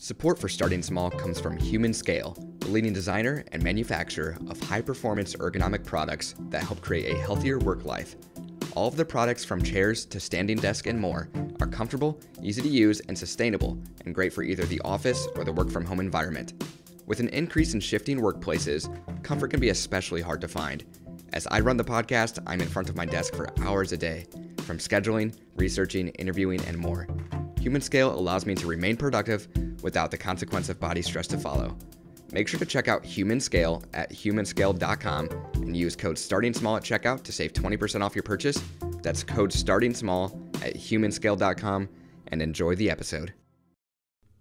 Support for Starting Small comes from Human Scale, the leading designer and manufacturer of high-performance ergonomic products that help create a healthier work life. All of the products, from chairs to standing desk and more, are comfortable, easy to use, and sustainable, and great for either the office or the work-from-home environment. With an increase in shifting workplaces, comfort can be especially hard to find. As I run the podcast, I'm in front of my desk for hours a day, from scheduling, researching, interviewing, and more. Human Scale allows me to remain productive without the consequence of body stress to follow. Make sure to check out Human Scale at humanscale.com and use code StartingSmall at checkout to save 20% off your purchase. That's code StartingSmall at humanscale.com, and enjoy the episode.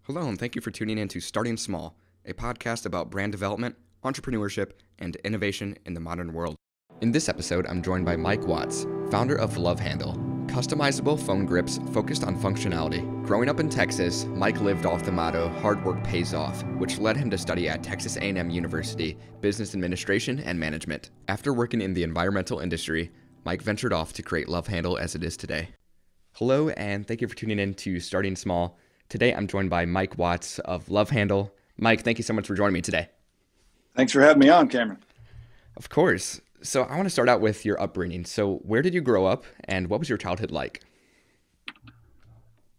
Hello, and thank you for tuning in to Starting Small, a podcast about brand development, entrepreneurship, and innovation in the modern world. In this episode, I'm joined by Mike Watts, founder of Love Handle, customizable phone grips focused on functionality. Growing up in Texas, Mike lived off the motto, "Hard work pays off," which led him to study at Texas A&M University, business administration and management. After working in the environmental industry, Mike ventured off to create Love Handle as it is today. Hello, and thank you for tuning in to Starting Small. Today, I'm joined by Mike Watts of Love Handle. Mike, thank you so much for joining me today. Thanks for having me on, Cameron. Of course. So I want to start out with your upbringing. So where did you grow up, and what was your childhood like?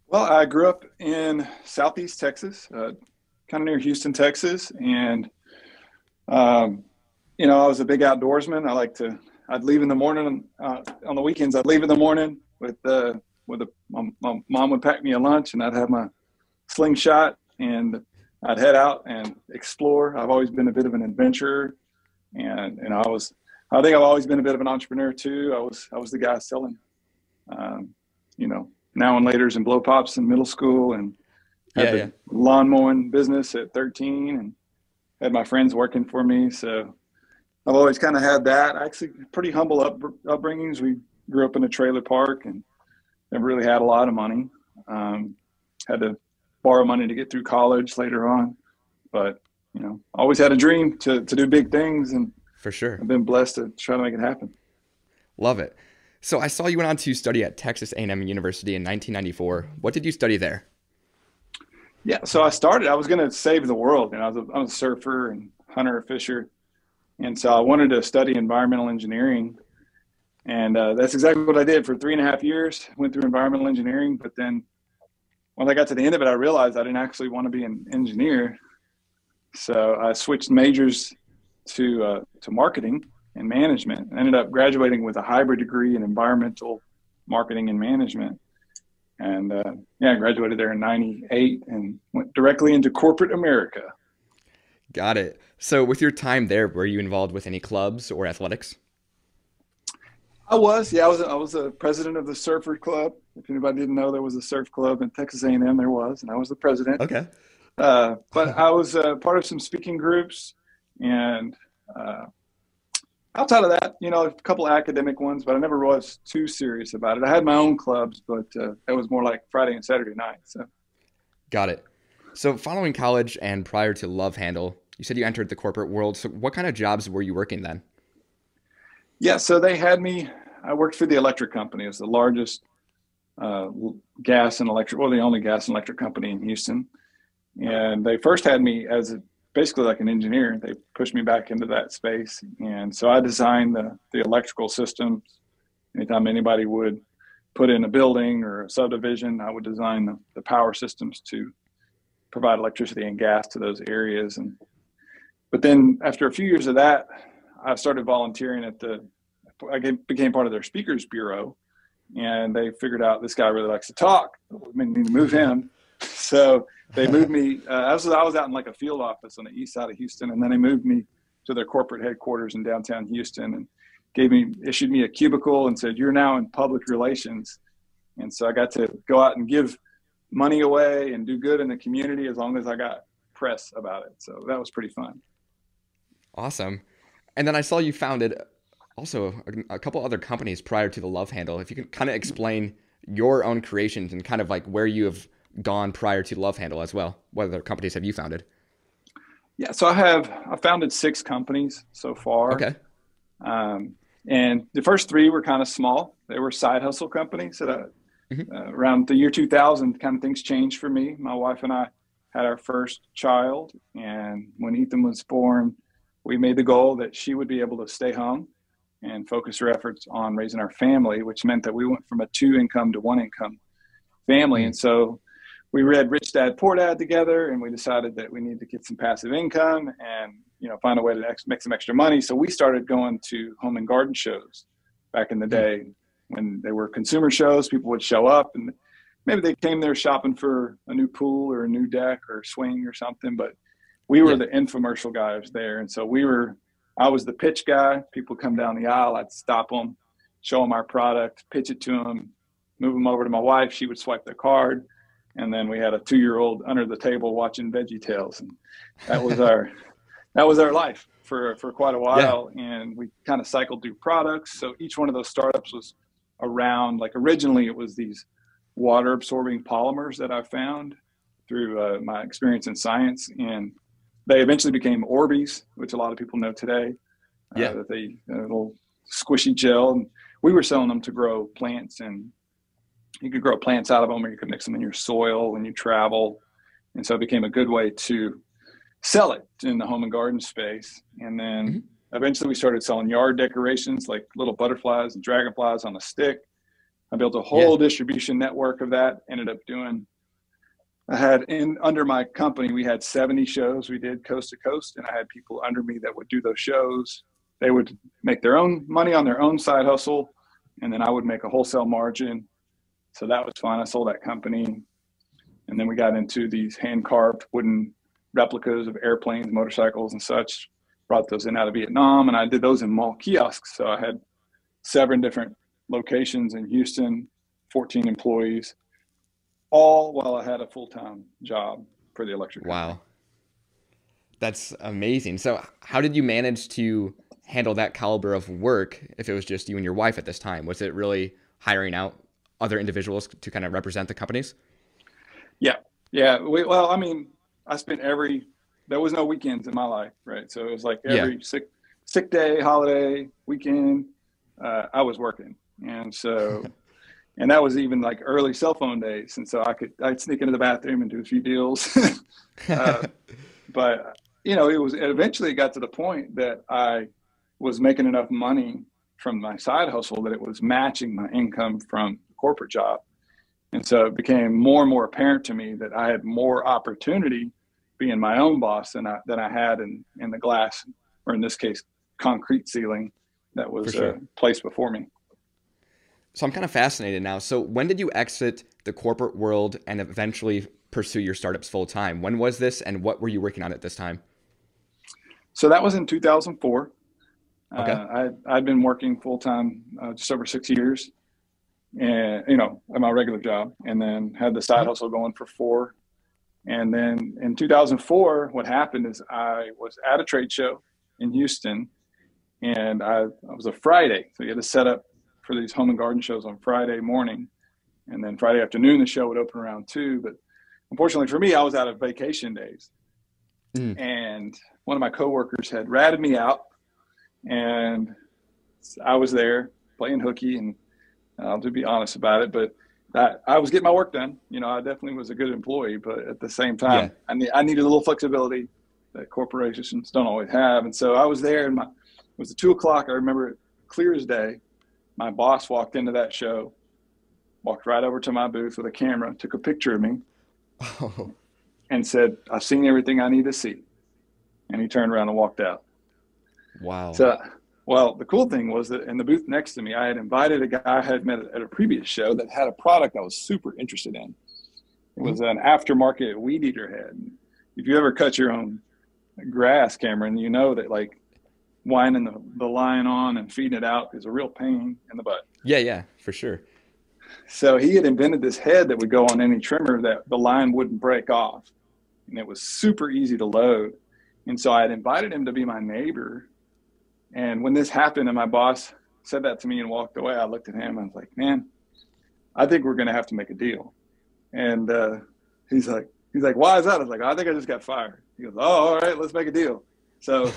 Well, I grew up in Southeast Texas, kind of near Houston, Texas. And, I was a big outdoorsman. I'd leave in the morning, on the weekends, I'd leave in the morning my mom would pack me a lunch, and I'd have my slingshot, and I'd head out and explore. I've always been a bit of an adventurer, and I think I've always been a bit of an entrepreneur too. I was the guy selling, now and laters and blow pops in middle school, and had the lawn mowing business at 13, and had my friends working for me. So I've always kind of had that. Actually, pretty humble upbringings. We grew up in a trailer park and never really had a lot of money. Had to borrow money to get through college later on, but always had a dream to do big things, and for sure, I've been blessed to try to make it happen. Love it. So I saw you went on to study at Texas A&M University in 1994. What did you study there? Yeah, so I was going to save the world. I was a surfer and hunter, fisher. And so I wanted to study environmental engineering. And that's exactly what I did for 3.5 years. Went through environmental engineering. But then when I got to the end of it, I realized I didn't actually want to be an engineer. So I switched majors to marketing and management. I ended up graduating with a hybrid degree in environmental marketing and management. And I graduated there in 98 and went directly into corporate America. Got it. So with your time there, were you involved with any clubs or athletics? I was a president of the Surfer Club. If anybody didn't know, there was a surf club in Texas A&M. There was, and I was the president. Okay. But I was part of some speaking groups, and outside of that, a couple of academic ones, but I never was too serious about it. I had my own clubs, but that was more like Friday and Saturday night. So, got it. So following college and prior to Love Handle, you said you entered the corporate world. So what kind of jobs were you working then? Yeah, so they had me. I worked for the electric company. It was the largest gas and electric, well, the only gas and electric company in Houston. And they first had me as basically like an engineer. They pushed me back into that space. And so I designed the electrical systems. Anytime anybody would put in a building or a subdivision, I would design the power systems to provide electricity and gas to those areas. But then after a few years of that, I started volunteering I became part of their speakers bureau, and they figured out this guy really likes to talk. We need to move him. So they moved me. I was out in like a field office on the east side of Houston, and then they moved me to their corporate headquarters in downtown Houston, and issued me a cubicle and said, "You're now in public relations." And so I got to go out and give money away and do good in the community as long as I got press about it. So that was pretty fun. Awesome. And then I saw you founded also a couple other companies prior to the Love Handle. If you can kind of explain your own creations and kind of like where you have gone prior to Love Handle as well. What other companies have you founded? Yeah, so I founded 6 companies so far. Okay. And the first 3 were kind of small. They were side hustle companies. Around the year 2000, kind of things changed for me. My wife and I had our first child. And when Ethan was born, we made the goal that she would be able to stay home and focus her efforts on raising our family, which meant that we went from a 2-income to 1-income family. And so we read Rich Dad Poor Dad together, and we decided that we need to get some passive income and, find a way to make some extra money. So we started going to home and garden shows back in the day when they were consumer shows. People would show up and maybe they came there shopping for a new pool or a new deck or swing or something, but we were the infomercial guys there. And so I was the pitch guy. People come down the aisle, I'd stop them, show them our product, pitch it to them, move them over to my wife. She would swipe their card. And then we had a 2-year-old under the table watching Veggie Tales. And that was our life for quite a while. Yeah. And we kind of cycled through products. So each one of those startups was around, like originally it was these water absorbing polymers that I found through my experience in science. And they eventually became Orbeez, which a lot of people know today. That they a little squishy gel. And we were selling them to grow plants, and you could grow plants out of them, or you could mix them in your soil when you travel. And so it became a good way to sell it in the home and garden space. And then eventually we started selling yard decorations like little butterflies and dragonflies on a stick. I built a whole distribution network of that. Under my company, we had 70 shows we did coast to coast, and I had people under me that would do those shows. They would make their own money on their own side hustle, and then I would make a wholesale margin. So that was fun. I sold that company. And then we got into these hand-carved wooden replicas of airplanes, motorcycles, and such. Brought those in out of Vietnam, and I did those in mall kiosks. So I had 7 different locations in Houston, 14 employees, all while I had a full-time job for the electric company. Wow. That's amazing. So how did you manage to handle that caliber of work if it was just you and your wife at this time? Was it really hiring out other individuals to kind of represent the companies? Yeah. I spent there was no weekends in my life, right? So it was like every sick day, holiday, weekend, I was working. And so, and that was even like early cell phone days. And so I'd sneak into the bathroom and do a few deals. But it eventually got to the point that I was making enough money from my side hustle that it was matching my income from the corporate job. And so it became more and more apparent to me that I had more opportunity being my own boss than I had in the glass, or in this case, concrete ceiling that was placed before me. So I'm kind of fascinated now. So when did you exit the corporate world and eventually pursue your startups full time? When was this, and what were you working on at this time? So that was in 2004. Okay. I'd been working full time just over 6 years, and at my regular job, and then had the side hustle going for 4. And then in 2004, what happened is I was at a trade show in Houston, and I was a Friday, so you had to set up for these home and garden shows on Friday morning, and then Friday afternoon the show would open around 2. But unfortunately for me, I was out of vacation days, and one of my coworkers had ratted me out, and I was there playing hooky, and to be honest about it, but I was getting my work done. I definitely was a good employee, but at the same time, I needed a little flexibility that corporations don't always have. And so I was there, and it was at 2:00. I remember it clear as day. My boss walked into that show, walked right over to my booth with a camera, took a picture of me, and said, "I've seen everything I need to see." And he turned around and walked out. Wow. So, well, the cool thing was that in the booth next to me, I had invited a guy I had met at a previous show that had a product I was super interested in. It was an aftermarket weed eater head. If you ever cut your own grass, Cameron, you know that like winding the line on and feeding it out is a real pain in the butt. Yeah, for sure. So he had invented this head that would go on any trimmer that the line wouldn't break off. And it was super easy to load. And so I had invited him to be my neighbor. And when this happened and my boss said that to me and walked away, I looked at him and I was like, "Man, I think we're going to have to make a deal." And he's like, "Why is that?" I was like, "I think I just got fired." He goes, "Oh, all right, let's make a deal." So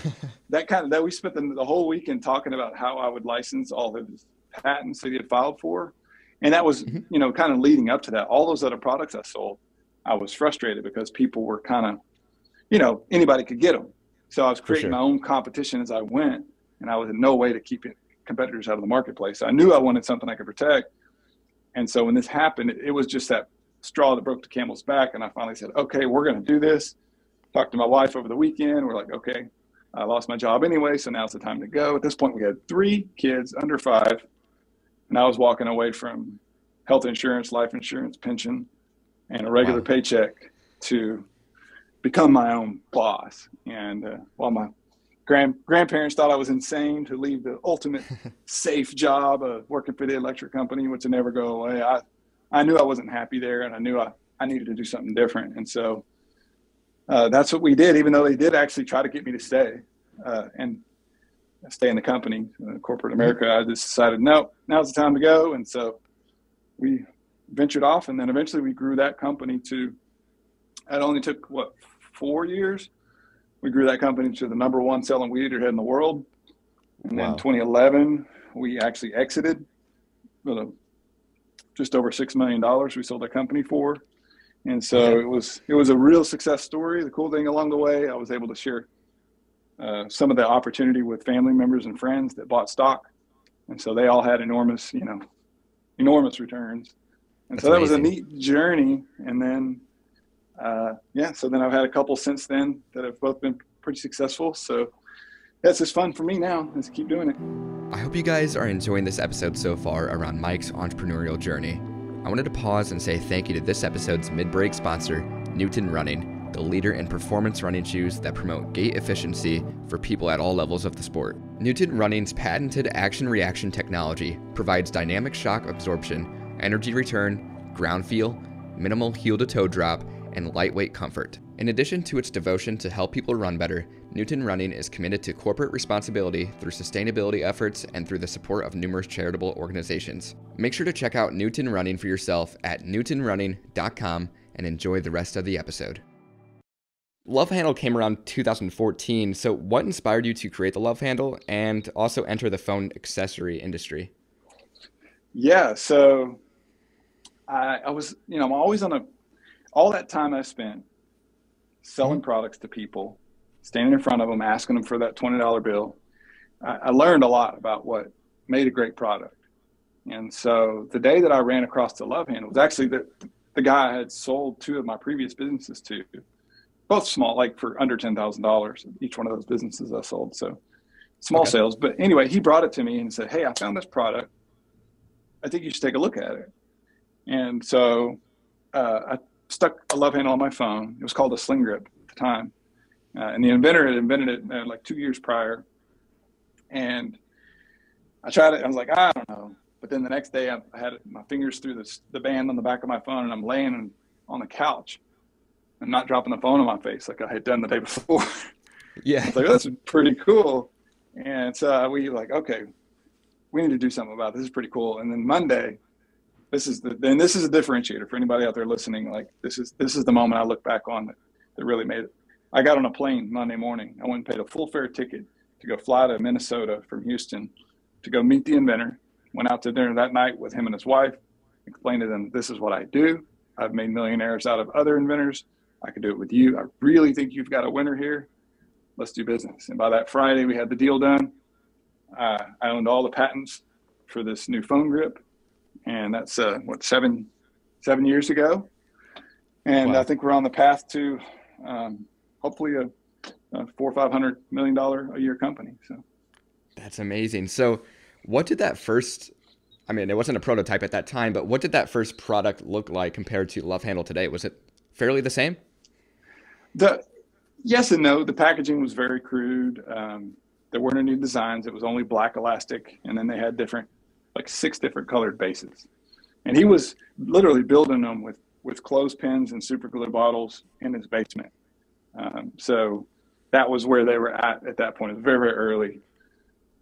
that we spent the whole weekend talking about how I would license all of his patents that he had filed for. And that was, kind of leading up to that. All those other products I sold, I was frustrated because people were kind of, anybody could get them. So I was For creating sure. my own competition as I went, and I was in no way to keep competitors out of the marketplace. I knew I wanted something I could protect. And so when this happened, it was just that straw that broke the camel's back. And I finally said, okay, we're going to do this. Talked to my wife over the weekend. We're like, okay, I lost my job anyway, so now's the time to go. At this point, we had 3 kids under 5, and I was walking away from health insurance, life insurance, pension, and a regular Wow. paycheck to become my own boss. And while my grandparents thought I was insane to leave the ultimate safe job of working for the electric company, which would never go away, I knew I wasn't happy there, and I knew I needed to do something different. And so that's what we did, even though they did actually try to get me to stay and stay in the company, corporate America. I just decided, no, now's the time to go. And so we ventured off, and then eventually we grew that company to, it only took, 4 years? We grew that company to the #1 selling weed eater head in the world. And then Wow. 2011, we actually exited with just over $6 million we sold the company for. And so Okay. it was a real success story. The cool thing along the way, I was able to share some of the opportunity with family members and friends that bought stock. And so they all had enormous returns. And That's so that was a amazing. neat journey. And then, so then I've had a couple since then that have both been pretty successful. So that's just fun for me now, is to keep doing it. I hope you guys are enjoying this episode so far around Mike's entrepreneurial journey. I wanted to pause and say thank you to this episode's mid-break sponsor, Newton Running, the leader in performance running shoes that promote gait efficiency for people at all levels of the sport. Newton Running's patented action-reaction technology provides dynamic shock absorption, energy return, ground feel, minimal heel-to-toe drop, and lightweight comfort. In addition to its devotion to help people run better, Newton Running is committed to corporate responsibility through sustainability efforts and through the support of numerous charitable organizations. Make sure to check out Newton Running for yourself at newtonrunning.com and enjoy the rest of the episode. Love Handle came around 2014, so what inspired you to create the Love Handle and also enter the phone accessory industry? Yeah, so I was, I'm always all that time I spent selling products to people, standing in front of them, asking them for that $20 bill. I learned a lot about what made a great product. And so the day that I ran across the Love Handle was actually the guy I had sold 2 of my previous businesses to, both small, like for under $10,000, each one of those businesses I sold. So small Okay. sales. But anyway, he brought it to me and said, hey, I found this product. I think you should take a look at it. And so I stuck a Love Handle on my phone. It was called a Sling Grip at the time. And the inventor had invented it like 2 years prior. And I tried it. I was like, I don't know. But then the next day I had my fingers through the band on the back of my phone, and I'm laying on the couch and not dropping the phone on my face like I had done the day before. I Yeah. was like, oh, that's pretty cool. And so we like, okay, we need to do something about this. This is pretty cool. And then Monday, this is a differentiator for anybody out there listening. Like this is the moment I look back on that really made it. I got on a plane Monday morning. I went and paid a full fare ticket to go fly to Minnesota from Houston to go meet the inventor. Went out to dinner that night with him and his wife, explained to them, this is what I do. I've made millionaires out of other inventors. I could do it with you. I really think you've got a winner here. Let's do business. And by that Friday, we had the deal done. I owned all the patents for this new phone grip. And that's, 7 years ago. And I Wow. think we're on the path to hopefully a $400 or $500 million a year company. So That's amazing. So what did that first, I mean, it wasn't a prototype at that time, but what did that first product look like compared to Love Handle today? Was it fairly the same? yes and no. The packaging was very crude. There weren't any designs. It was only black elastic. And then they had like 6 different colored bases. And he was literally building them with clothespins and super glue bottles in his basement. So that was where they were at that point. It was very, very early.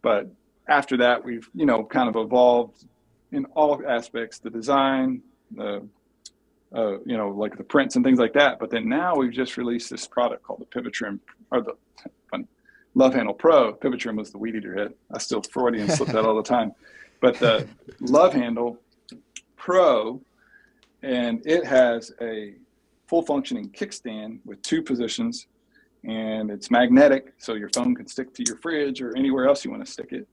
But after that, we've, kind of evolved in all aspects, the design, like the prints and things like that. But then now we've just released this product called the Pivot Trim, or the Love Handle Pro. Pivot Trim was the weed eater head. I still Freudian slip that all the time. But the Love Handle Pro, and it has a full functioning kickstand with 2 positions, and it's magnetic, so your phone can stick to your fridge or anywhere else you want to stick it.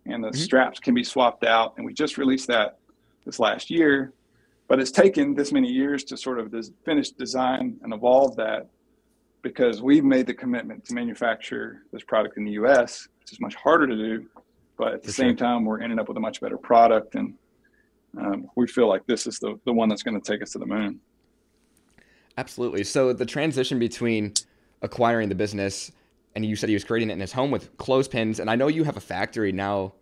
And the straps can be swapped out. And we just released that this last year, but it's taken this many years to sort of finish design and evolve that, because we've made the commitment to manufacture this product in the US, which is much harder to do, but at the same time, we're ending up with a much better product. And we feel like this is the one that's going to take us to the moon. Absolutely. So the transition between acquiring the business, and you said he was creating it in his home with clothespins, and I know you have a factory now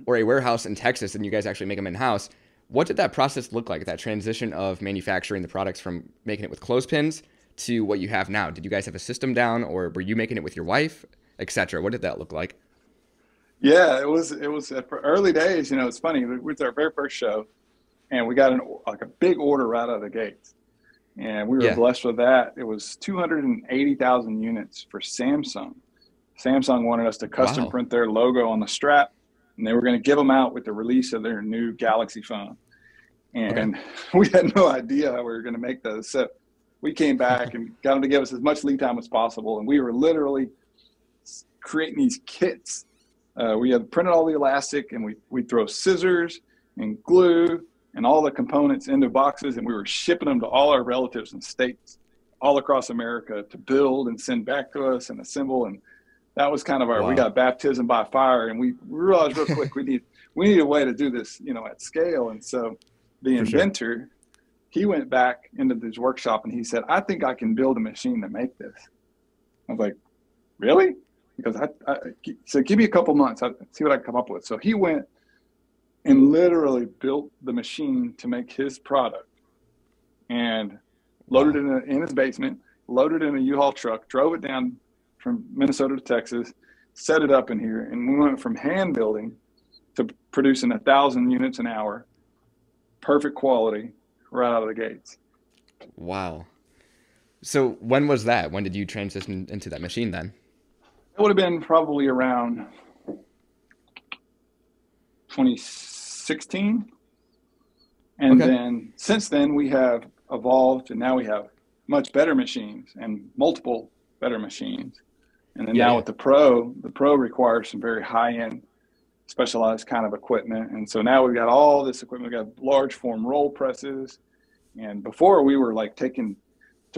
or a warehouse in Texas, and you guys actually make them in-house. What did that process look like, that transition of manufacturing the products from making it with clothespins to what you have now? Did you guys have a system down, or were you making it with your wife, etc.? What did that look like? Yeah, it was early days. You know, it's funny. It was our very first show, and we got a big order right out of the gates. And we were blessed with that. It was 280,000 units for Samsung. Samsung wanted us to custom print their logo on the strap, and they were going to give them out with the release of their new Galaxy phone. And we had no idea how we were going to make those. So we came back and got them to give us as much lead time as possible. And we were literally creating these kits. We had printed all the elastic, and we'd throw scissors and glue and all the components into boxes, and we were shipping them to all our relatives and states all across America to build and send back to us and assemble. And that was kind of we got baptism by fire, and we realized real quick we need a way to do this, you know, at scale. And so the inventor, he went back into his workshop and he said, I think I can build a machine to make this. I was like, really? Because I said, give me a couple months, I'll see what I can come up with. So he went and literally built the machine to make his product, and loaded it in his basement, loaded it in a U-Haul truck, drove it down from Minnesota to Texas, set it up in here, and we went from hand building to producing 1,000 units an hour, perfect quality, right out of the gates. Wow. So when was that? When did you transition into that machine then? It would have been probably around 2016. And then since then we have evolved, and now we have much better machines and multiple better machines. And then now with the Pro requires some very high-end specialized kind of equipment. And so now we've got all this equipment. We've got large form roll presses. And before we were like to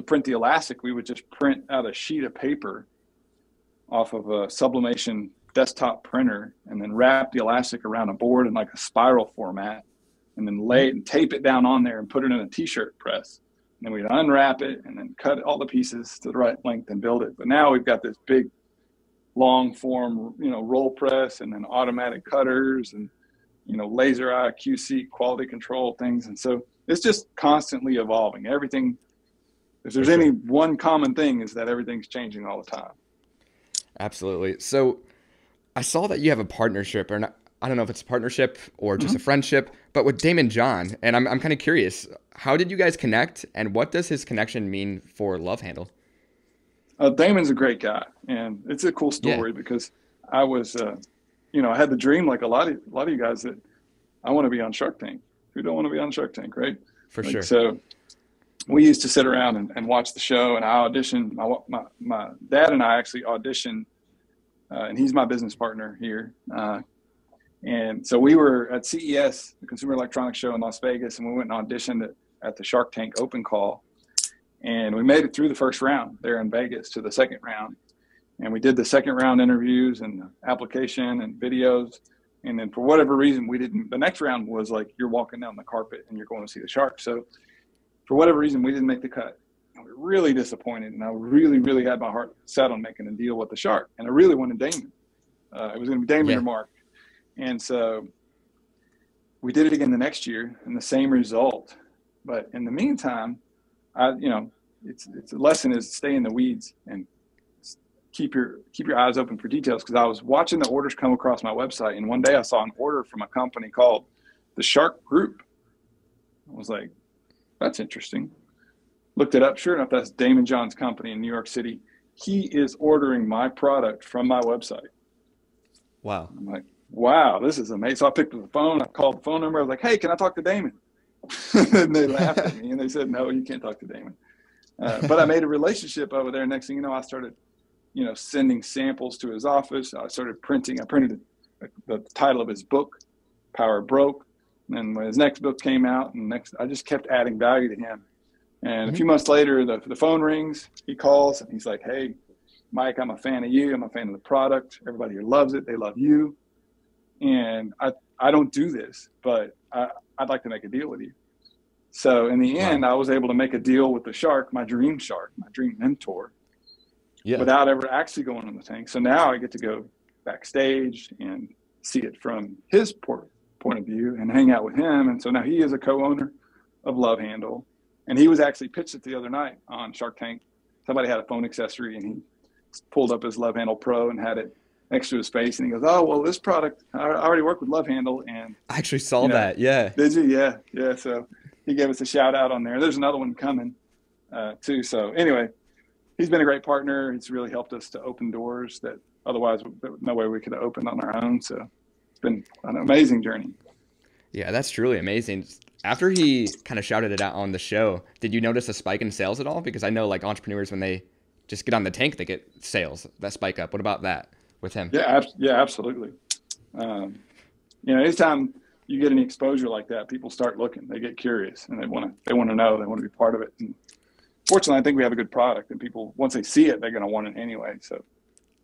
print the elastic, we would just print out a sheet of paper off of a sublimation desktop printer, and then wrap the elastic around a board in like a spiral format, and then lay it and tape it down on there and put it in a t-shirt press. And then we'd unwrap it and then cut all the pieces to the right length and build it. But now we've got this big long form, you know, roll press, and then automatic cutters, and, you know, laser eye QC quality control things. And so it's just constantly evolving. Everything, if there's any one common thing, is that everything's changing all the time. Absolutely. So I saw that you have a partnership, or not, I don't know if it's a partnership or just a friendship, but with Daymond John. And I'm kind of curious, how did you guys connect, and what does his connection mean for Love Handle? Daymond's a great guy, and it's a cool story because I was, you know, I had the dream, like a lot of you guys, that I want to be on Shark Tank. Who don't want to be on Shark Tank, right? For sure. So we used to sit around and watch the show, and I auditioned. My dad and I actually auditioned, and he's my business partner here. And so we were at CES, the Consumer Electronics Show in Las Vegas, and we went and auditioned at the Shark Tank open call. And we made it through the first round there in Vegas to the second round. And we did the second round interviews and the application and videos. And then for whatever reason, the next round was like, you're walking down the carpet and you're going to see the shark. So for whatever reason, we didn't make the cut. And we were really disappointed. And I really, really had my heart set on making a deal with the shark. And I really wanted Daymond. It was going to be Daymond or Mark. And so we did it again the next year, and the same result. But in the meantime, it's a lesson is stay in the weeds and keep your eyes open for details. Because I was watching the orders come across my website, and one day I saw an order from a company called the Shark Group. I was like, that's interesting. Looked it up. Sure enough, that's Daymond John's company in New York City. He is ordering my product from my website. Wow. I'm like, wow, this is amazing. So I picked up the phone. I called the phone number. I was like, hey, can I talk to Daymond? And they laughed at me, and they said, no, you can't talk to Daymond. But I made a relationship over there. Next thing you know, I started, sending samples to his office. I started printing. I printed the title of his book, Power Broke. And when his next book came out, I just kept adding value to him. And a few months later, the phone rings. He calls and he's like, "Hey, Mike, I'm a fan of you. I'm a fan of the product. Everybody here loves it. They love you. And I don't do this, but I'd like to make a deal with you." So in the end, I was able to make a deal with the shark, my dream mentor, without ever actually going on the tank. So now I get to go backstage and see it from his point of view and hang out with him. And so now he is a co-owner of Love Handle. And he was actually pitched it the other night on Shark Tank. Somebody had a phone accessory and he pulled up his Love Handle Pro and had it next to his face. And he goes, "Oh, well, this product, I already work with Love Handle." And I actually saw that. Yeah. Did you? Yeah. Yeah. So he gave us a shout out on there. There's another one coming too. So anyway, he's been a great partner. He's really helped us to open doors that otherwise no way we could have opened on our own. So it's been an amazing journey. Yeah, that's truly amazing. After he kind of shouted it out on the show, did you notice a spike in sales at all? Because I know like entrepreneurs, when they just get on the tank, they get sales that spike up. What about that with him? Yeah, absolutely. Anytime you get any exposure like that, people start looking. They get curious and they want to know. They want to be part of it. And fortunately, I think we have a good product, and people, once they see it, they're going to want it anyway. So,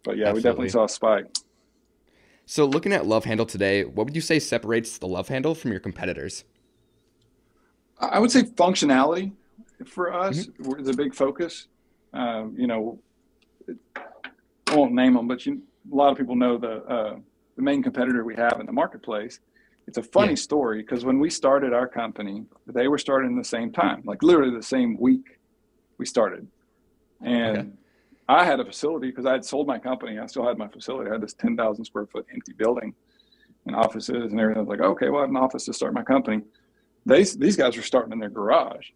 but yeah, Absolutely. We definitely saw a spike. So looking at Love Handle today, what would you say separates the Love Handle from your competitors? I would say functionality for us is a big focus. I won't name them, but a lot of people know the main competitor we have in the marketplace. It's a funny story because when we started our company, they were starting the same time, like literally the same week we started. And I had a facility because I had sold my company. I still had my facility. I had this 10,000 square foot empty building and offices and everything. I was like, okay, well, I have an office to start my company. These guys were starting in their garage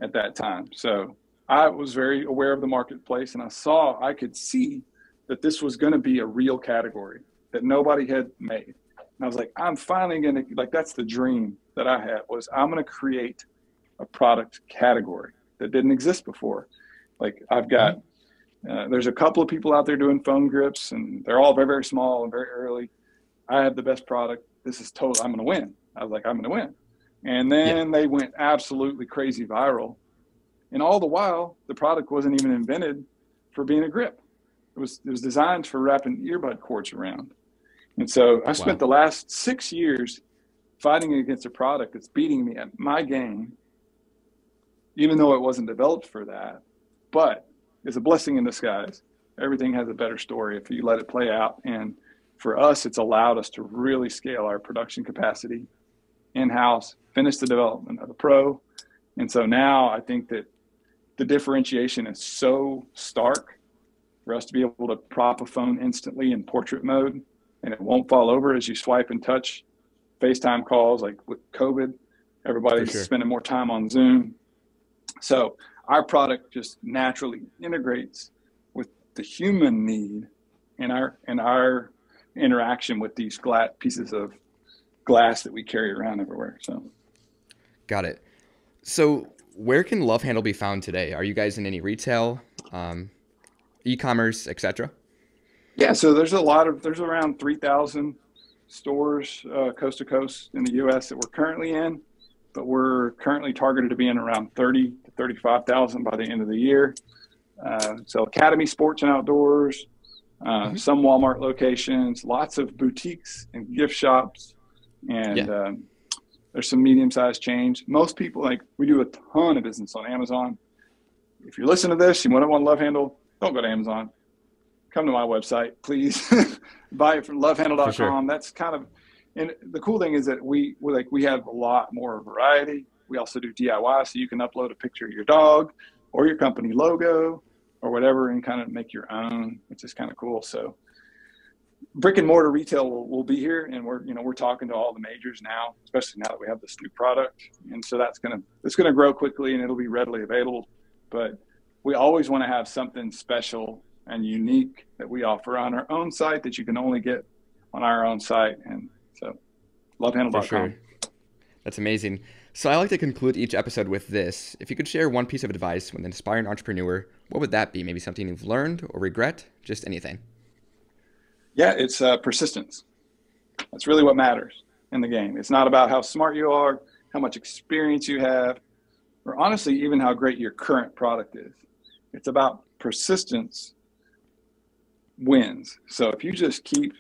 at that time. So I was very aware of the marketplace, and I could see that this was going to be a real category that nobody had made. And I was like, I'm finally going to, like, that's the dream that I had, was I'm going to create a product category that didn't exist before. Like I've got, there's a couple of people out there doing phone grips, and they're all very, very small and very early. I have the best product. This is total, I'm going to win. I was like, I'm going to win. And then they went absolutely crazy viral. And all the while, the product wasn't even invented for being a grip. It was designed for wrapping earbud cords around. And so I spent the last 6 years fighting against a product that's beating me at my game, even though it wasn't developed for that. But it's a blessing in disguise. Everything has a better story if you let it play out. And for us, it's allowed us to really scale our production capacity in-house, finish the development of the Pro. And so now I think that the differentiation is so stark for us to be able to prop a phone instantly in portrait mode, and it won't fall over as you swipe and touch. FaceTime calls, like with COVID, everybody's spending more time on Zoom. So our product just naturally integrates with the human need and our interaction with these pieces of glass that we carry around everywhere. So got it. So where can Love Handle be found today? Are you guys in any retail, e-commerce, etc.? Yeah, so there's around 3,000 stores coast to coast in the U.S. that we're currently in, but we're currently targeted to be in around 30 to 35,000 by the end of the year. So Academy Sports and Outdoors, some Walmart locations, lots of boutiques and gift shops, and there's some medium-sized chains. Most people, like, we do a ton of business on Amazon. If you listen to this, you want to Love Handle, don't go to Amazon. Come to my website, please. Buy it from lovehandle.com. Sure. That's kind of, and the cool thing is that we have a lot more variety. We also do DIY, so you can upload a picture of your dog or your company logo or whatever and kind of make your own, which is kind of cool. So brick and mortar retail will be here, and we're talking to all the majors now, especially now that we have this new product. And so it's gonna grow quickly, and it'll be readily available. But we always want to have something special and unique that we offer on our own site that you can only get on our own site. And so lovehandle.com. For sure. That's amazing. So I like to conclude each episode with this. If you could share one piece of advice with an aspiring entrepreneur, what would that be? Maybe something you've learned or regret? Just anything. Yeah, it's persistence. That's really what matters in the game. It's not about how smart you are, how much experience you have, or honestly, even how great your current product is. It's about persistence wins. So if you just keep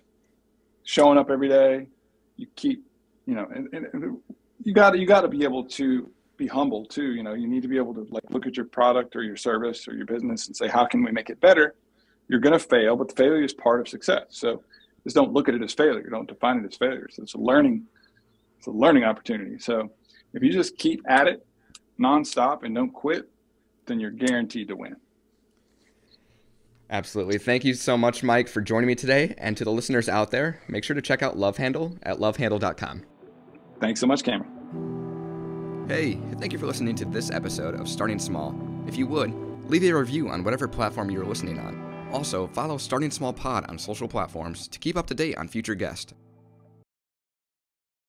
showing up every day, you keep, and you got to be able to be humble too. You need to be able to look at your product or your service or your business and say, how can we make it better? You're going to fail, but the failure is part of success. So just don't look at it as failure. Don't define it as failure. So it's a learning opportunity. So if you just keep at it nonstop and don't quit, then you're guaranteed to win. Absolutely. Thank you so much, Mike, for joining me today. And to the listeners out there, make sure to check out LoveHandle at lovehandle.com. Thanks so much, Cameron. Hey, thank you for listening to this episode of Starting Small. If you would, leave a review on whatever platform you're listening on. Also, follow Starting Small Pod on social platforms to keep up to date on future guests.